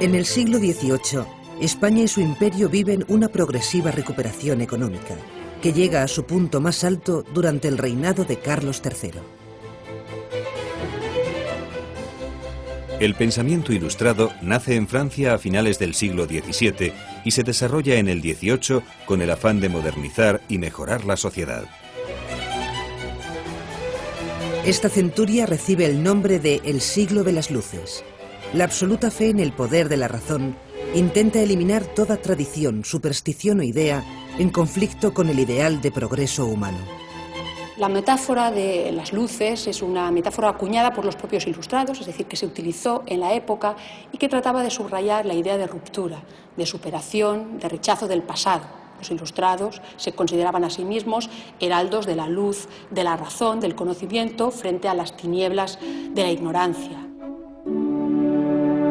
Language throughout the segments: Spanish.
En el siglo XVIII, España y su imperio viven una progresiva recuperación económica, que llega a su punto más alto durante el reinado de Carlos III. El pensamiento ilustrado nace en Francia a finales del siglo XVII y se desarrolla en el XVIII con el afán de modernizar y mejorar la sociedad. Esta centuria recibe el nombre de el siglo de las luces. La absoluta fe en el poder de la razón intenta eliminar toda tradición, superstición o idea en conflicto con el ideal de progreso humano. La metáfora de las luces es una metáfora acuñada por los propios ilustrados, es decir, que se utilizó en la época y que trataba de subrayar la idea de ruptura, de superación, de rechazo del pasado. Los ilustrados se consideraban a sí mismos heraldos de la luz, de la razón, del conocimiento frente a las tinieblas de la ignorancia.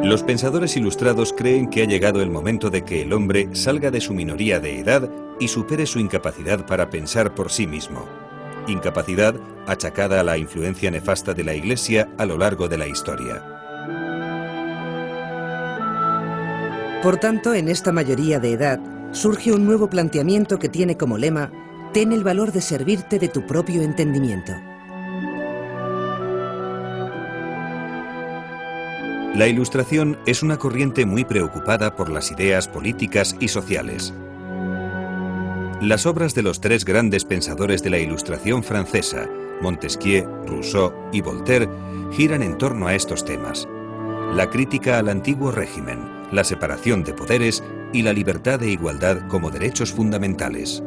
Los pensadores ilustrados creen que ha llegado el momento de que el hombre salga de su minoría de edad y supere su incapacidad para pensar por sí mismo. Incapacidad achacada a la influencia nefasta de la Iglesia a lo largo de la historia. Por tanto, en esta mayoría de edad surge un nuevo planteamiento que tiene como lema: ten el valor de servirte de tu propio entendimiento. La Ilustración es una corriente muy preocupada por las ideas políticas y sociales. Las obras de los tres grandes pensadores de la Ilustración francesa, Montesquieu, Rousseau y Voltaire, giran en torno a estos temas: la crítica al antiguo régimen, la separación de poderes y la libertad e igualdad como derechos fundamentales.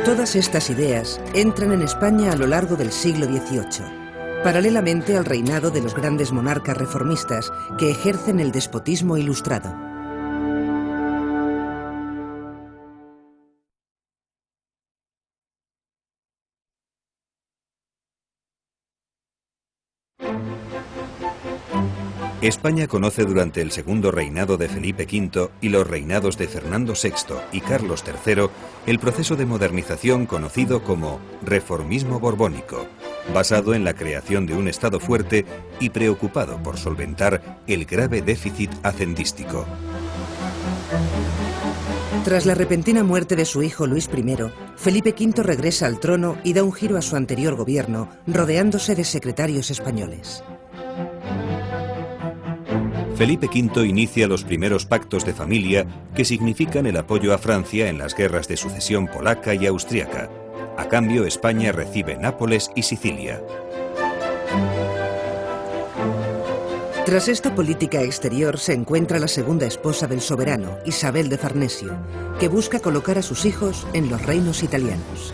Todas estas ideas entran en España a lo largo del siglo XVIII, paralelamente al reinado de los grandes monarcas reformistas que ejercen el despotismo ilustrado. España conoce durante el segundo reinado de Felipe V y los reinados de Fernando VI y Carlos III el proceso de modernización conocido como reformismo borbónico, basado en la creación de un Estado fuerte y preocupado por solventar el grave déficit hacendístico. Tras la repentina muerte de su hijo Luis I, Felipe V regresa al trono y da un giro a su anterior gobierno, rodeándose de secretarios españoles. Felipe V inicia los primeros pactos de familia que significan el apoyo a Francia en las guerras de sucesión polaca y austriaca. A cambio, España recibe Nápoles y Sicilia. Tras esta política exterior se encuentra la segunda esposa del soberano, Isabel de Farnesio, que busca colocar a sus hijos en los reinos italianos.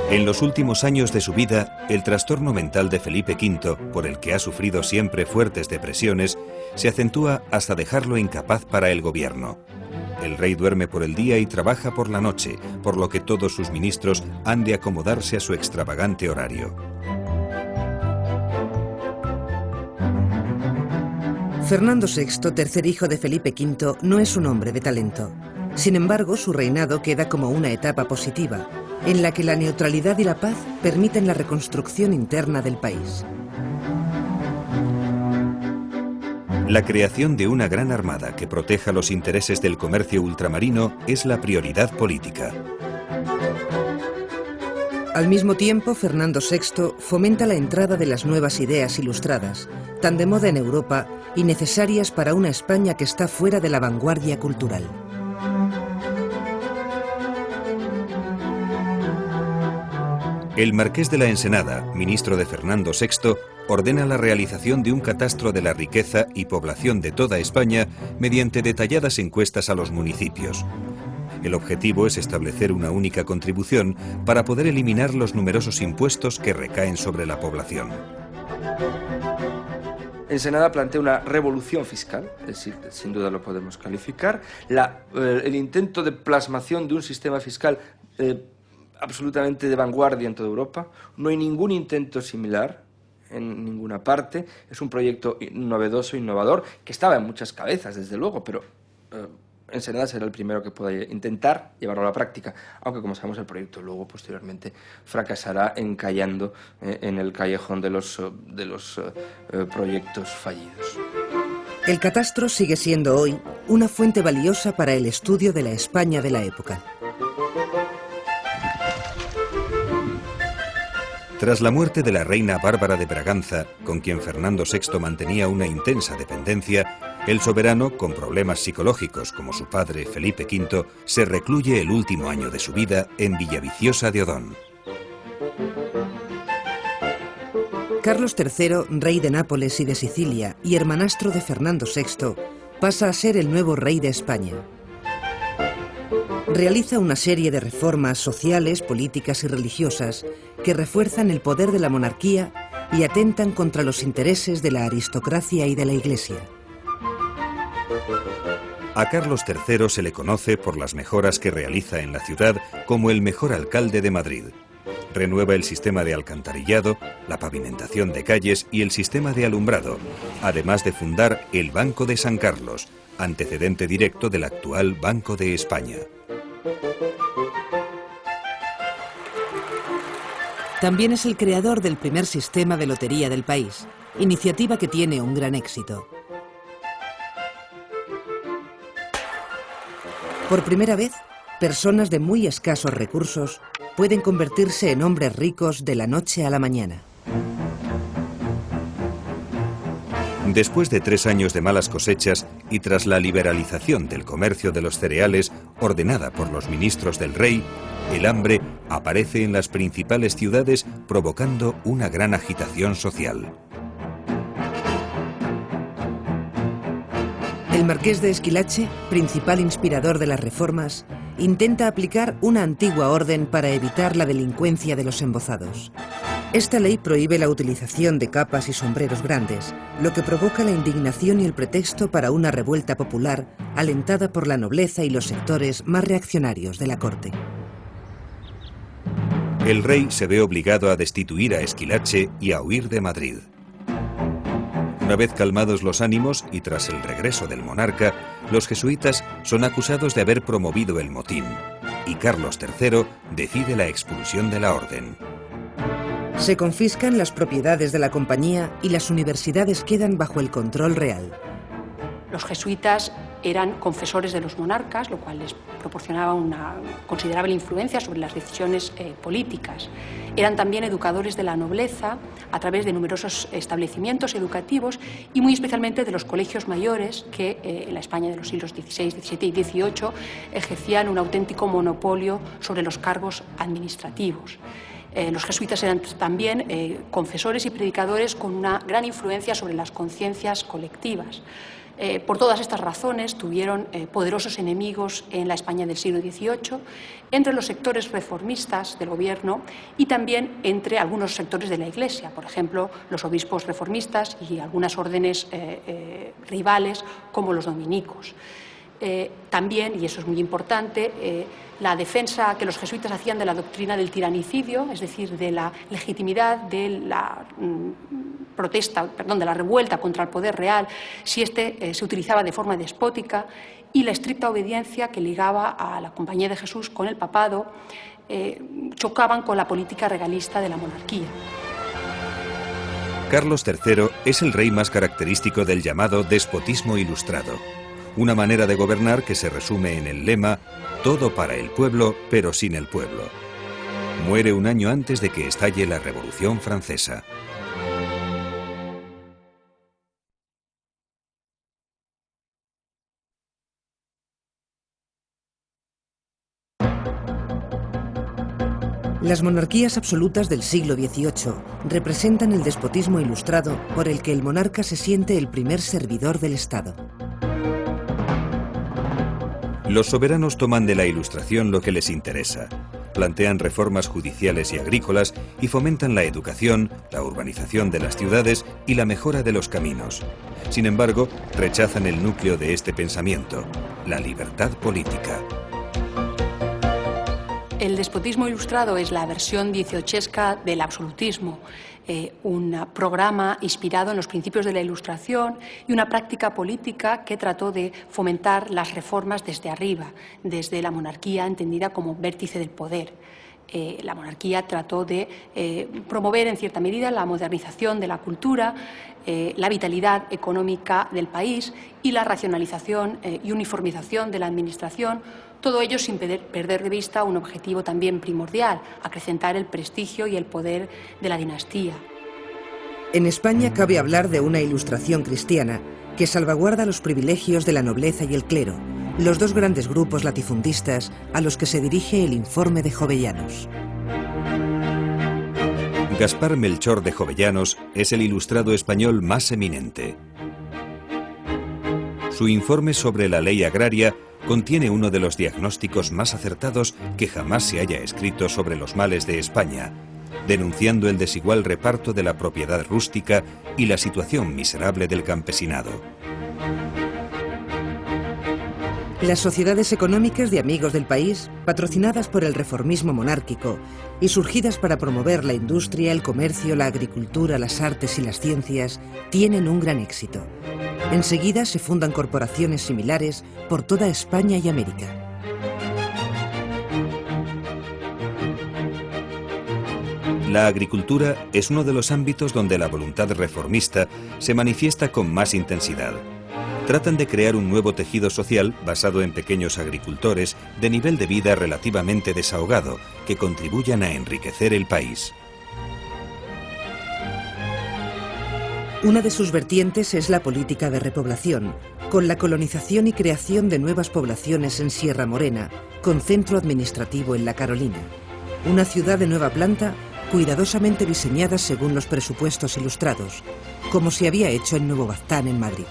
En los últimos años de su vida, el trastorno mental de Felipe V, por el que ha sufrido siempre fuertes depresiones, se acentúa hasta dejarlo incapaz para el gobierno. El rey duerme por el día y trabaja por la noche, por lo que todos sus ministros han de acomodarse a su extravagante horario. Fernando VI, tercer hijo de Felipe V, no es un hombre de talento. Sin embargo, su reinado queda como una etapa positiva, en la que la neutralidad y la paz permiten la reconstrucción interna del país. La creación de una gran armada que proteja los intereses del comercio ultramarino es la prioridad política. Al mismo tiempo, Fernando VI fomenta la entrada de las nuevas ideas ilustradas, tan de moda en Europa y necesarias para una España que está fuera de la vanguardia cultural. El marqués de la Ensenada, ministro de Fernando VI, ordena la realización de un catastro de la riqueza y población de toda España mediante detalladas encuestas a los municipios. El objetivo es establecer una única contribución para poder eliminar los numerosos impuestos que recaen sobre la población. Ensenada plantea una revolución fiscal, es decir, sin duda lo podemos calificar, el intento de plasmación de un sistema fiscal absolutamente de vanguardia en toda Europa. No hay ningún intento similar en ninguna parte. Es un proyecto novedoso, innovador, que estaba en muchas cabezas, desde luego, pero Ensenada será el primero que pueda intentar llevarlo a la práctica, aunque como sabemos el proyecto luego posteriormente fracasará encallando en el callejón de los proyectos fallidos. El catastro sigue siendo hoy una fuente valiosa para el estudio de la España de la época. Tras la muerte de la reina Bárbara de Braganza, con quien Fernando VI mantenía una intensa dependencia, el soberano, con problemas psicológicos como su padre Felipe V, se recluye el último año de su vida en Villaviciosa de Odón. Carlos III, rey de Nápoles y de Sicilia y hermanastro de Fernando VI, pasa a ser el nuevo rey de España. Realiza una serie de reformas sociales, políticas y religiosas que refuerzan el poder de la monarquía y atentan contra los intereses de la aristocracia y de la Iglesia. A Carlos III se le conoce por las mejoras que realiza en la ciudad como el mejor alcalde de Madrid. Renueva el sistema de alcantarillado, la pavimentación de calles y el sistema de alumbrado, además de fundar el Banco de San Carlos, antecedente directo del actual Banco de España. También es el creador del primer sistema de lotería del país, iniciativa que tiene un gran éxito. Por primera vez, personas de muy escasos recursos pueden convertirse en hombres ricos de la noche a la mañana. Después de 3 años de malas cosechas y tras la liberalización del comercio de los cereales ordenada por los ministros del rey, el hambre aparece en las principales ciudades provocando una gran agitación social. El marqués de Esquilache, principal inspirador de las reformas, intenta aplicar una antigua orden para evitar la delincuencia de los embozados. Esta ley prohíbe la utilización de capas y sombreros grandes, lo que provoca la indignación y el pretexto para una revuelta popular alentada por la nobleza y los sectores más reaccionarios de la corte. El rey se ve obligado a destituir a Esquilache y a huir de Madrid. Una vez calmados los ánimos y tras el regreso del monarca, los jesuitas son acusados de haber promovido el motín y Carlos III decide la expulsión de la orden. Se confiscan las propiedades de la compañía y las universidades quedan bajo el control real. Los jesuitas eran confesores de los monarcas, lo cual les proporcionaba una considerable influencia sobre las decisiones políticas. Eran también educadores de la nobleza a través de numerosos establecimientos educativos y muy especialmente de los colegios mayores que en la España de los siglos XVI, XVII y XVIII ejercían un auténtico monopolio sobre los cargos administrativos. Los jesuitas eran también confesores y predicadores con una gran influencia sobre las conciencias colectivas. Por todas estas razones tuvieron poderosos enemigos en la España del siglo XVIII, entre los sectores reformistas del gobierno y también entre algunos sectores de la Iglesia, por ejemplo, los obispos reformistas y algunas órdenes rivales como los dominicos. También, y eso es muy importante, la defensa que los jesuitas hacían de la doctrina del tiranicidio, es decir, de la legitimidad de la de la revuelta contra el poder real, si éste se utilizaba de forma despótica, y la estricta obediencia que ligaba a la Compañía de Jesús con el papado, chocaban con la política regalista de la monarquía. Carlos III es el rey más característico del llamado despotismo ilustrado, una manera de gobernar que se resume en el lema «todo para el pueblo, pero sin el pueblo». Muere un año antes de que estalle la Revolución Francesa. Las monarquías absolutas del siglo XVIII representan el despotismo ilustrado por el que el monarca se siente el primer servidor del Estado. Los soberanos toman de la Ilustración lo que les interesa, plantean reformas judiciales y agrícolas y fomentan la educación, la urbanización de las ciudades y la mejora de los caminos. Sin embargo, rechazan el núcleo de este pensamiento, la libertad política. El despotismo ilustrado es la versión dieciochesca del absolutismo, un programa inspirado en los principios de la Ilustración y una práctica política que trató de fomentar las reformas desde arriba, desde la monarquía entendida como vértice del poder. La monarquía trató de promover en cierta medida la modernización de la cultura, la vitalidad económica del país y la racionalización y uniformización de la administración, todo ello sin perder de vista un objetivo también primordial, acrecentar el prestigio y el poder de la dinastía. En España cabe hablar de una ilustración cristiana que salvaguarda los privilegios de la nobleza y el clero, los dos grandes grupos latifundistas a los que se dirige el informe de Jovellanos. Gaspar Melchor de Jovellanos es el ilustrado español más eminente. Su informe sobre la ley agraria contiene uno de los diagnósticos más acertados que jamás se haya escrito sobre los males de España, denunciando el desigual reparto de la propiedad rústica y la situación miserable del campesinado. Las sociedades económicas de amigos del país, patrocinadas por el reformismo monárquico y surgidas para promover la industria, el comercio, la agricultura, las artes y las ciencias, tienen un gran éxito. Enseguida se fundan corporaciones similares por toda España y América. La agricultura es uno de los ámbitos donde la voluntad reformista se manifiesta con más intensidad. Tratan de crear un nuevo tejido social basado en pequeños agricultores de nivel de vida relativamente desahogado que contribuyan a enriquecer el país. Una de sus vertientes es la política de repoblación, con la colonización y creación de nuevas poblaciones en Sierra Morena, con centro administrativo en La Carolina, una ciudad de nueva planta cuidadosamente diseñada según los presupuestos ilustrados, como se había hecho en Nuevo Baztán, en Madrid.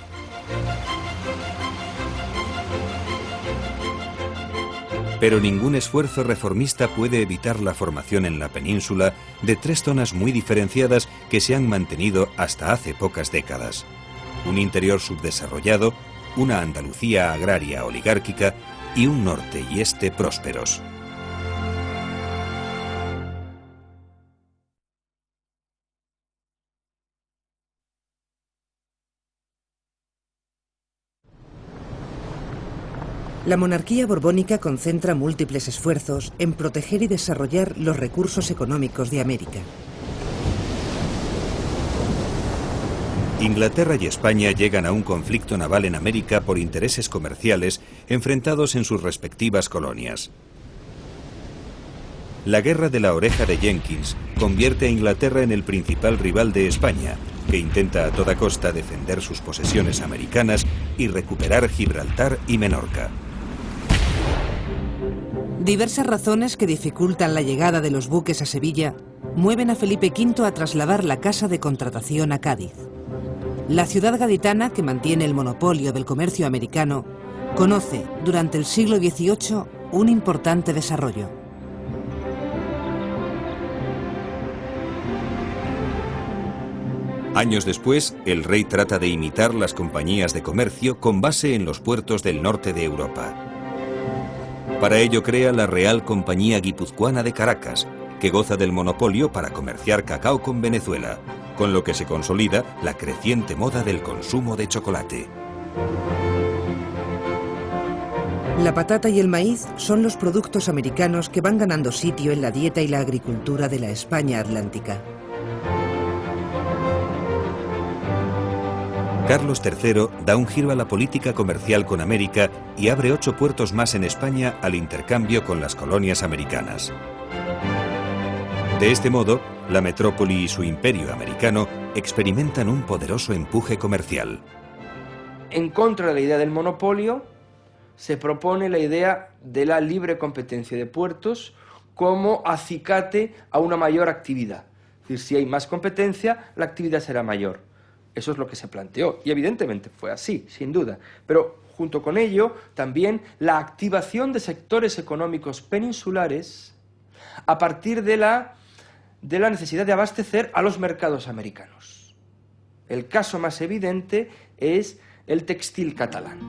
Pero ningún esfuerzo reformista puede evitar la formación en la península de tres zonas muy diferenciadas que se han mantenido hasta hace pocas décadas. Un interior subdesarrollado, una Andalucía agraria oligárquica y un norte y este prósperos. La monarquía borbónica concentra múltiples esfuerzos en proteger y desarrollar los recursos económicos de América. Inglaterra y España llegan a un conflicto naval en América por intereses comerciales enfrentados en sus respectivas colonias. La Guerra de la Oreja de Jenkins convierte a Inglaterra en el principal rival de España, que intenta a toda costa defender sus posesiones americanas y recuperar Gibraltar y Menorca. Diversas razones que dificultan la llegada de los buques a Sevilla mueven a Felipe V a trasladar la casa de contratación a Cádiz. La ciudad gaditana, que mantiene el monopolio del comercio americano, conoce durante el siglo XVIII un importante desarrollo. Años después, el rey trata de imitar las compañías de comercio con base en los puertos del norte de Europa. Para ello crea la Real Compañía Guipuzcoana de Caracas, que goza del monopolio para comerciar cacao con Venezuela, con lo que se consolida la creciente moda del consumo de chocolate. La patata y el maíz son los productos americanos que van ganando sitio en la dieta y la agricultura de la España atlántica. Carlos III da un giro a la política comercial con América y abre 8 puertos más en España al intercambio con las colonias americanas. De este modo, la metrópoli y su imperio americano experimentan un poderoso empuje comercial. En contra de la idea del monopolio, se propone la idea de la libre competencia de puertos como acicate a una mayor actividad. Es decir, si hay más competencia, la actividad será mayor. Eso es lo que se planteó, y evidentemente fue así, sin duda. Pero junto con ello, también la activación de sectores económicos peninsulares a partir de la necesidad de abastecer a los mercados americanos. El caso más evidente es el textil catalán.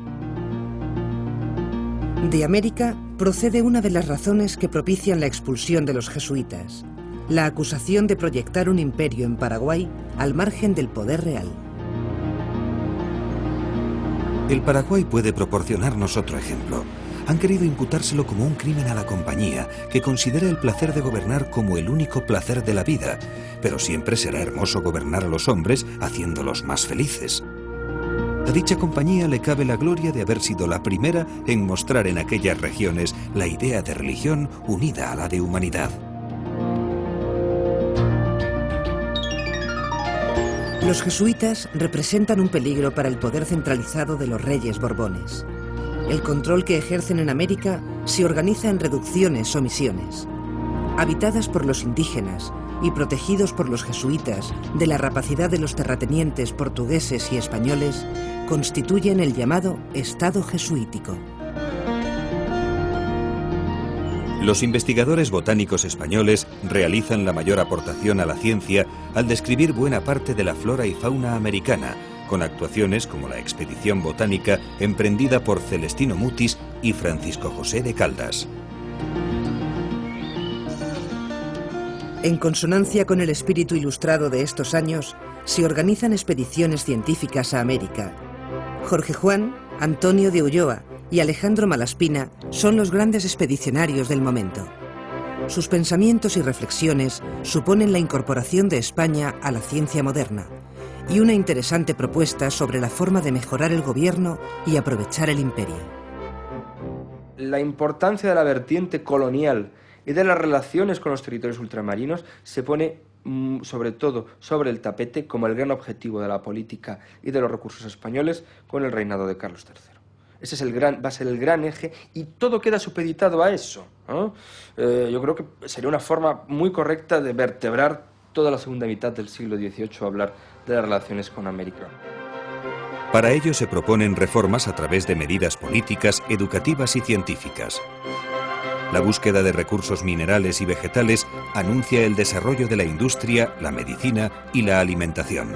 De América procede una de las razones que propician la expulsión de los jesuitas, la acusación de proyectar un imperio en Paraguay al margen del poder real. El Paraguay puede proporcionarnos otro ejemplo. Han querido imputárselo como un crimen a la compañía, que considera el placer de gobernar como el único placer de la vida, pero siempre será hermoso gobernar a los hombres haciéndolos más felices. A dicha compañía le cabe la gloria de haber sido la primera en mostrar en aquellas regiones la idea de religión unida a la de humanidad. Los jesuitas representan un peligro para el poder centralizado de los reyes borbones. El control que ejercen en América se organiza en reducciones o misiones. Habitadas por los indígenas y protegidos por los jesuitas de la rapacidad de los terratenientes portugueses y españoles, constituyen el llamado Estado jesuítico. Los investigadores botánicos españoles realizan la mayor aportación a la ciencia al describir buena parte de la flora y fauna americana, con actuaciones como la expedición botánica emprendida por Celestino Mutis y Francisco José de Caldas. En consonancia con el espíritu ilustrado de estos años, se organizan expediciones científicas a América. Jorge Juan, Antonio de Ulloa y Alejandro Malaspina son los grandes expedicionarios del momento. Sus pensamientos y reflexiones suponen la incorporación de España a la ciencia moderna y una interesante propuesta sobre la forma de mejorar el gobierno y aprovechar el imperio. La importancia de la vertiente colonial y de las relaciones con los territorios ultramarinos se pone sobre todo sobre el tapete como el gran objetivo de la política y de los recursos españoles con el reinado de Carlos III. Ese es va a ser el gran eje y todo queda supeditado a eso, ¿no? Yo creo que sería una forma muy correcta de vertebrar toda la segunda mitad del siglo XVIII, hablar de las relaciones con América. Para ello se proponen reformas a través de medidas políticas, educativas y científicas. La búsqueda de recursos minerales y vegetales anuncia el desarrollo de la industria, la medicina y la alimentación.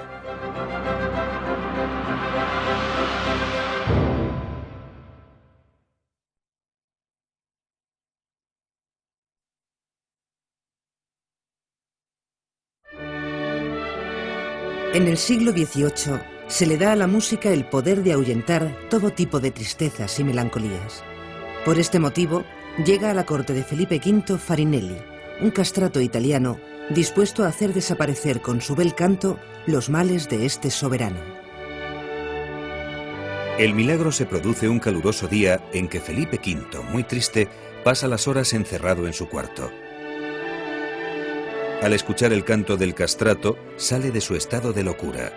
En el siglo XVIII se le da a la música el poder de ahuyentar todo tipo de tristezas y melancolías. Por este motivo, llega a la corte de Felipe V Farinelli, un castrato italiano dispuesto a hacer desaparecer con su bel canto los males de este soberano. El milagro se produce un caluroso día en que Felipe V, muy triste, pasa las horas encerrado en su cuarto. Al escuchar el canto del castrato, sale de su estado de locura.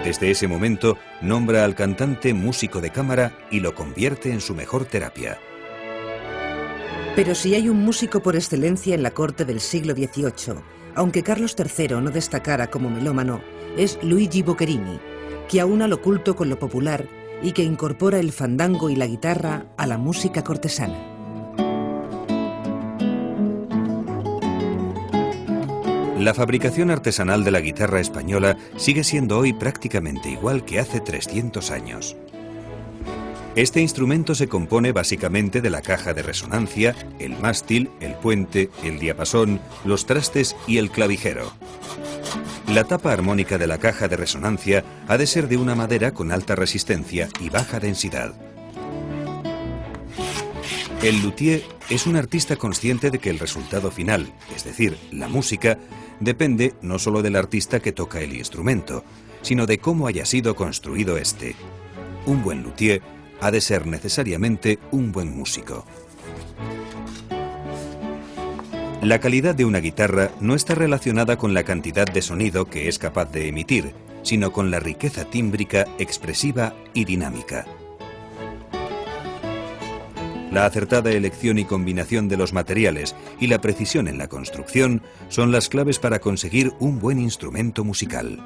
Desde ese momento, nombra al cantante músico de cámara y lo convierte en su mejor terapia. Pero si hay un músico por excelencia en la corte del siglo XVIII, aunque Carlos III no destacara como melómano, es Luigi Boccherini, que aúna lo culto con lo popular y que incorpora el fandango y la guitarra a la música cortesana. La fabricación artesanal de la guitarra española sigue siendo hoy prácticamente igual que hace 300 años. Este instrumento se compone básicamente de la caja de resonancia, el mástil, el puente, el diapasón, los trastes y el clavijero. La tapa armónica de la caja de resonancia ha de ser de una madera con alta resistencia y baja densidad. El luthier es un artista consciente de que el resultado final, es decir, la música, depende no solo del artista que toca el instrumento, sino de cómo haya sido construido este. Un buen luthier ha de ser necesariamente un buen músico. La calidad de una guitarra no está relacionada con la cantidad de sonido que es capaz de emitir, sino con la riqueza tímbrica, expresiva y dinámica. La acertada elección y combinación de los materiales y la precisión en la construcción son las claves para conseguir un buen instrumento musical.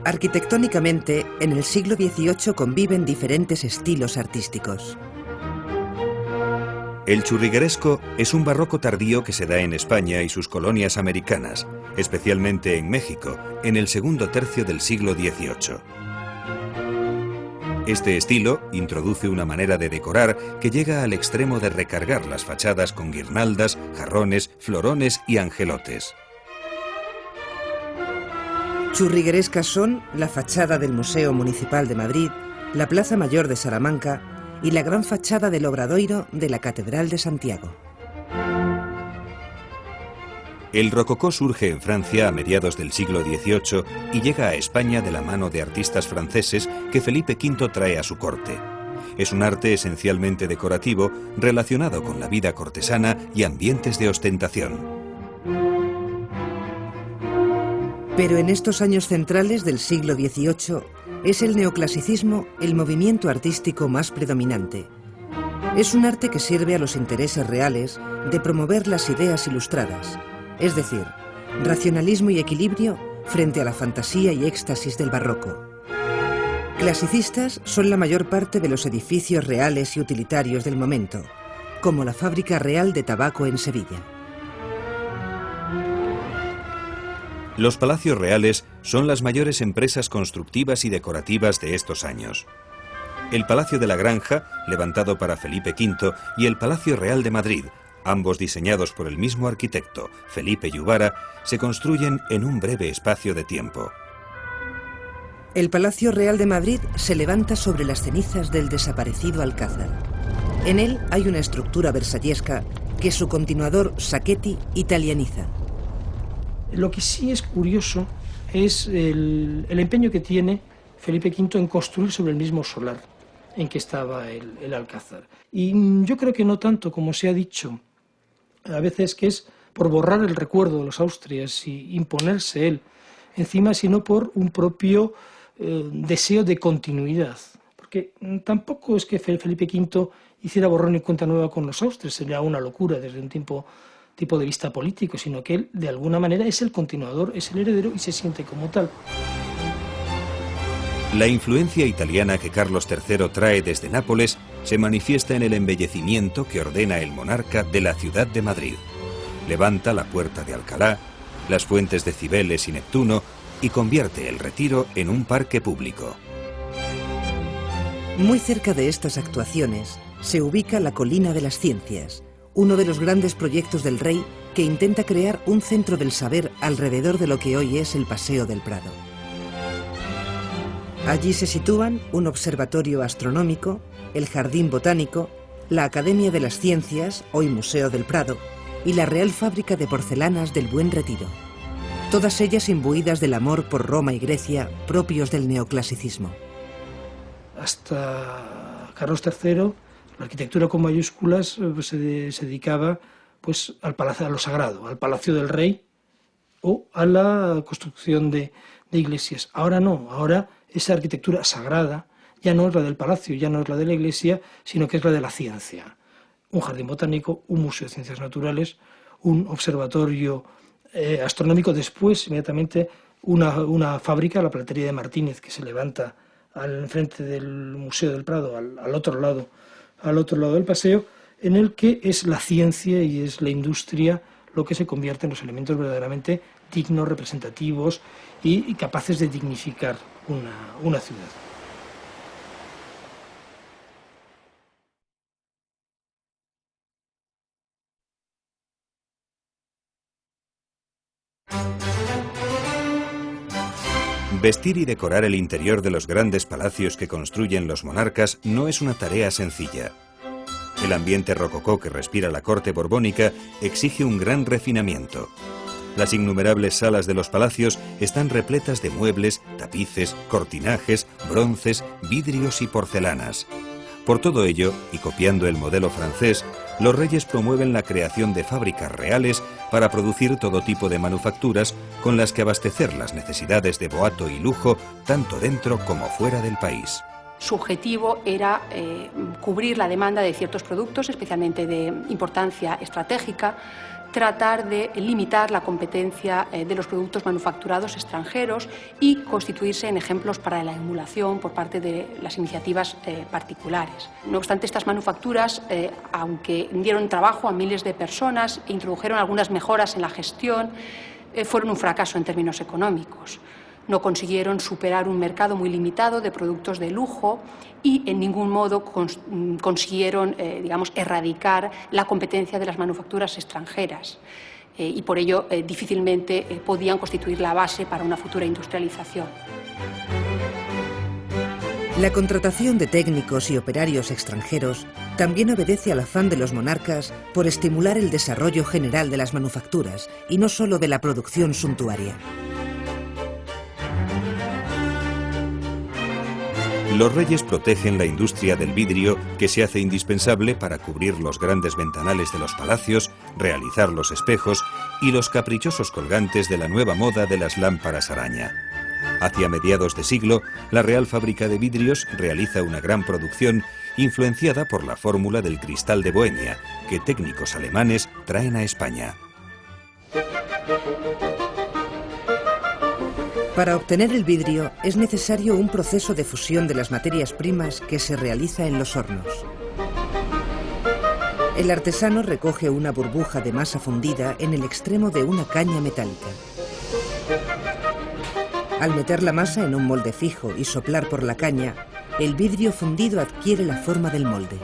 Arquitectónicamente, en el siglo XVIII conviven diferentes estilos artísticos. El churrigueresco es un barroco tardío que se da en España y sus colonias americanas, especialmente en México, en el segundo tercio del siglo XVIII. Este estilo introduce una manera de decorar que llega al extremo de recargar las fachadas con guirnaldas, jarrones, florones y angelotes. Churriguerescas son la fachada del Museo Municipal de Madrid, la Plaza Mayor de Salamanca y la gran fachada del Obradoiro de la Catedral de Santiago. El rococó surge en Francia a mediados del siglo XVIII y llega a España de la mano de artistas franceses que Felipe V trae a su corte. Es un arte esencialmente decorativo relacionado con la vida cortesana y ambientes de ostentación. Pero en estos años centrales del siglo XVIII es el neoclasicismo el movimiento artístico más predominante. Es un arte que sirve a los intereses reales de promover las ideas ilustradas, es decir, racionalismo y equilibrio frente a la fantasía y éxtasis del barroco. Clasicistas son la mayor parte de los edificios reales y utilitarios del momento, como la Fábrica Real de Tabaco en Sevilla. Los palacios reales son las mayores empresas constructivas y decorativas de estos años. El Palacio de la Granja, levantado para Felipe V, y el Palacio Real de Madrid, ambos diseñados por el mismo arquitecto, Felipe Yubara, se construyen en un breve espacio de tiempo. El Palacio Real de Madrid se levanta sobre las cenizas del desaparecido Alcázar. En él hay una estructura versallesca que su continuador Sacchetti italianiza. Lo que sí es curioso es el empeño que tiene Felipe V en construir sobre el mismo solar en que estaba el Alcázar. Y yo creo que no tanto como se ha dicho a veces, que es por borrar el recuerdo de los Austrias y imponerse él encima, sino por un propio deseo de continuidad. Porque tampoco es que Felipe V hiciera borrón y cuenta nueva con los Austrias, sería una locura desde un tipo de vista político, sino que él de alguna manera es el continuador, es el heredero y se siente como tal. La influencia italiana que Carlos III trae desde Nápoles se manifiesta en el embellecimiento que ordena el monarca de la ciudad de Madrid. Levanta la Puerta de Alcalá, las fuentes de Cibeles y Neptuno y convierte el Retiro en un parque público. Muy cerca de estas actuaciones se ubica la Colina de las Ciencias, uno de los grandes proyectos del rey que intenta crear un centro del saber alrededor de lo que hoy es el Paseo del Prado. Allí se sitúan un observatorio astronómico, el Jardín Botánico, la Academia de las Ciencias, hoy Museo del Prado, y la Real Fábrica de Porcelanas del Buen Retiro, todas ellas imbuidas del amor por Roma y Grecia propios del neoclasicismo. Hasta Carlos III, la arquitectura con mayúsculas se dedicaba pues, a lo sagrado, al Palacio del Rey o a la construcción de iglesias. Ahora no, ahora esa arquitectura sagrada ya no es la del palacio, ya no es la de la iglesia, sino que es la de la ciencia. Un jardín botánico, un museo de ciencias naturales, un observatorio astronómico, después inmediatamente una fábrica, la platería de Martínez, que se levanta al frente del Museo del Prado, al otro lado del paseo, en el que es la ciencia y es la industria lo que se convierte en los elementos verdaderamente dignos, representativos y capaces de dignificar una ciudad. Vestir y decorar el interior de los grandes palacios que construyen los monarcas no es una tarea sencilla. El ambiente rococó que respira la corte borbónica exige un gran refinamiento. Las innumerables salas de los palacios están repletas de muebles, tapices, cortinajes, bronces, vidrios y porcelanas. Por todo ello, y copiando el modelo francés, los reyes promueven la creación de fábricas reales para producir todo tipo de manufacturas con las que abastecer las necesidades de boato y lujo tanto dentro como fuera del país. Su objetivo era cubrir la demanda de ciertos productos, especialmente de importancia estratégica, tratar de limitar la competencia de los productos manufacturados extranjeros y constituirse en ejemplos para la emulación por parte de las iniciativas particulares. No obstante, estas manufacturas, aunque dieron trabajo a miles de personas e introdujeron algunas mejoras en la gestión, fueron un fracaso en términos económicos. No consiguieron superar un mercado muy limitado de productos de lujo y en ningún modo consiguieron, digamos, erradicar la competencia de las manufacturas extranjeras. Y por ello difícilmente podían constituir la base para una futura industrialización. La contratación de técnicos y operarios extranjeros también obedece al afán de los monarcas por estimular el desarrollo general de las manufacturas y no solo de la producción suntuaria. Los reyes protegen la industria del vidrio, que se hace indispensable para cubrir los grandes ventanales de los palacios, realizar los espejos y los caprichosos colgantes de la nueva moda de las lámparas araña. Hacia mediados de siglo, la Real Fábrica de Vidrios realiza una gran producción influenciada por la fórmula del cristal de Bohemia, que técnicos alemanes traen a España. Para obtener el vidrio es necesario un proceso de fusión de las materias primas que se realiza en los hornos. El artesano recoge una burbuja de masa fundida en el extremo de una caña metálica. Al meter la masa en un molde fijo y soplar por la caña, el vidrio fundido adquiere la forma del molde.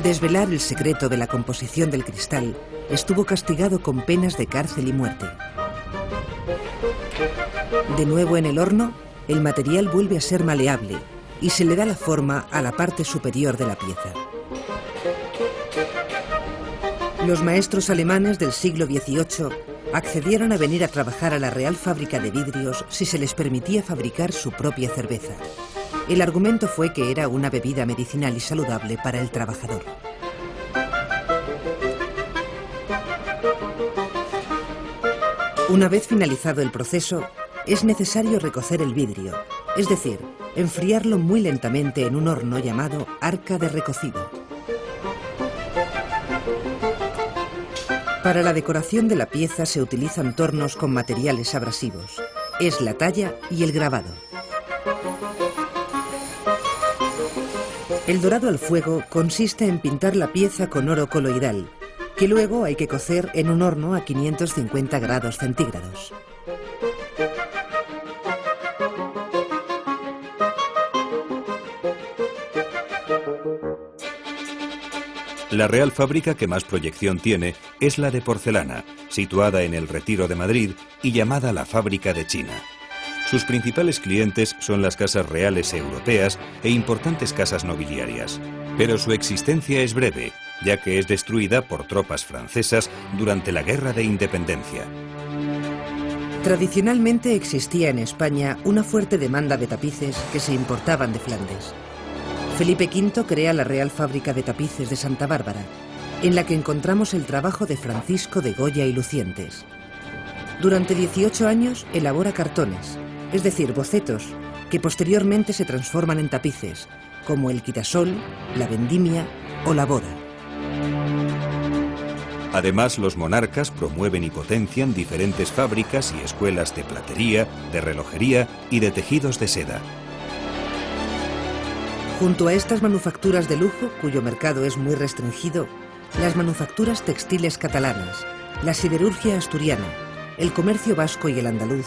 Desvelar el secreto de la composición del cristal estuvo castigado con penas de cárcel y muerte. De nuevo en el horno, el material vuelve a ser maleable y se le da la forma a la parte superior de la pieza. Los maestros alemanes del siglo XVIII accedieron a venir a trabajar a la Real Fábrica de Vidrios si se les permitía fabricar su propia cerveza. El argumento fue que era una bebida medicinal y saludable para el trabajador. Una vez finalizado el proceso, es necesario recocer el vidrio, es decir, enfriarlo muy lentamente en un horno llamado arca de recocido. Para la decoración de la pieza se utilizan tornos con materiales abrasivos. Es la talla y el grabado. El dorado al fuego consiste en pintar la pieza con oro coloidal, que luego hay que cocer en un horno a 550 grados centígrados. La Real Fábrica que más proyección tiene es la de porcelana, situada en el Retiro de Madrid y llamada la Fábrica de China. Sus principales clientes son las casas reales europeas e importantes casas nobiliarias. Pero su existencia es breve, ya que es destruida por tropas francesas durante la Guerra de Independencia. Tradicionalmente existía en España una fuerte demanda de tapices que se importaban de Flandes. Felipe V crea la Real Fábrica de Tapices de Santa Bárbara, en la que encontramos el trabajo de Francisco de Goya y Lucientes. Durante 18 años elabora cartones, es decir, bocetos, que posteriormente se transforman en tapices, como el quitasol, la vendimia o la boda. Además, los monarcas promueven y potencian diferentes fábricas y escuelas de platería, de relojería y de tejidos de seda. Junto a estas manufacturas de lujo, cuyo mercado es muy restringido, las manufacturas textiles catalanas, la siderurgia asturiana, el comercio vasco y el andaluz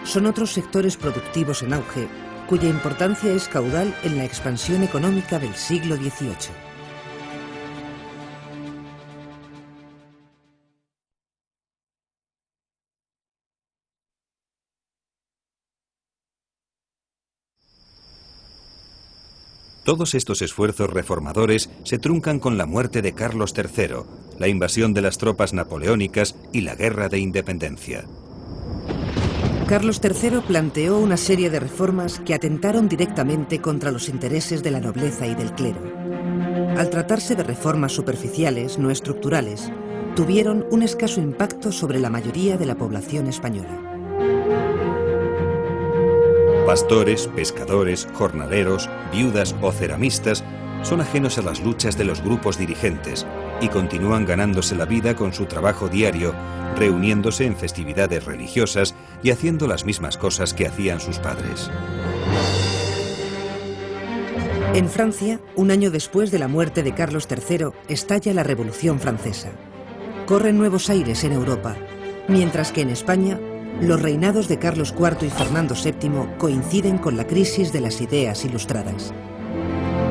son otros sectores productivos en auge, cuya importancia es caudal en la expansión económica del siglo XVIII. Todos estos esfuerzos reformadores se truncan con la muerte de Carlos III, la invasión de las tropas napoleónicas y la Guerra de Independencia. Carlos III planteó una serie de reformas que atentaron directamente contra los intereses de la nobleza y del clero. Al tratarse de reformas superficiales, no estructurales, tuvieron un escaso impacto sobre la mayoría de la población española. Pastores, pescadores, jornaleros, viudas o ceramistas son ajenos a las luchas de los grupos dirigentes y continúan ganándose la vida con su trabajo diario, reuniéndose en festividades religiosas y haciendo las mismas cosas que hacían sus padres. En Francia, un año después de la muerte de Carlos III, estalla la Revolución Francesa. Corren nuevos aires en Europa, mientras que en España, los reinados de Carlos IV y Fernando VII coinciden con la crisis de las ideas ilustradas.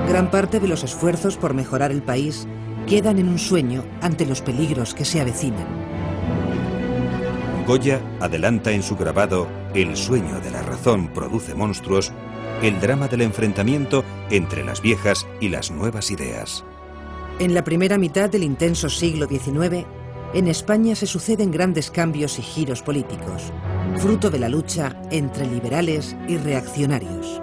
Gran parte de los esfuerzos por mejorar el país quedan en un sueño ante los peligros que se avecinan. Goya adelanta en su grabado El sueño de la razón produce monstruos, el drama del enfrentamiento entre las viejas y las nuevas ideas. En la primera mitad del intenso siglo XIX, en España se suceden grandes cambios y giros políticos, fruto de la lucha entre liberales y reaccionarios.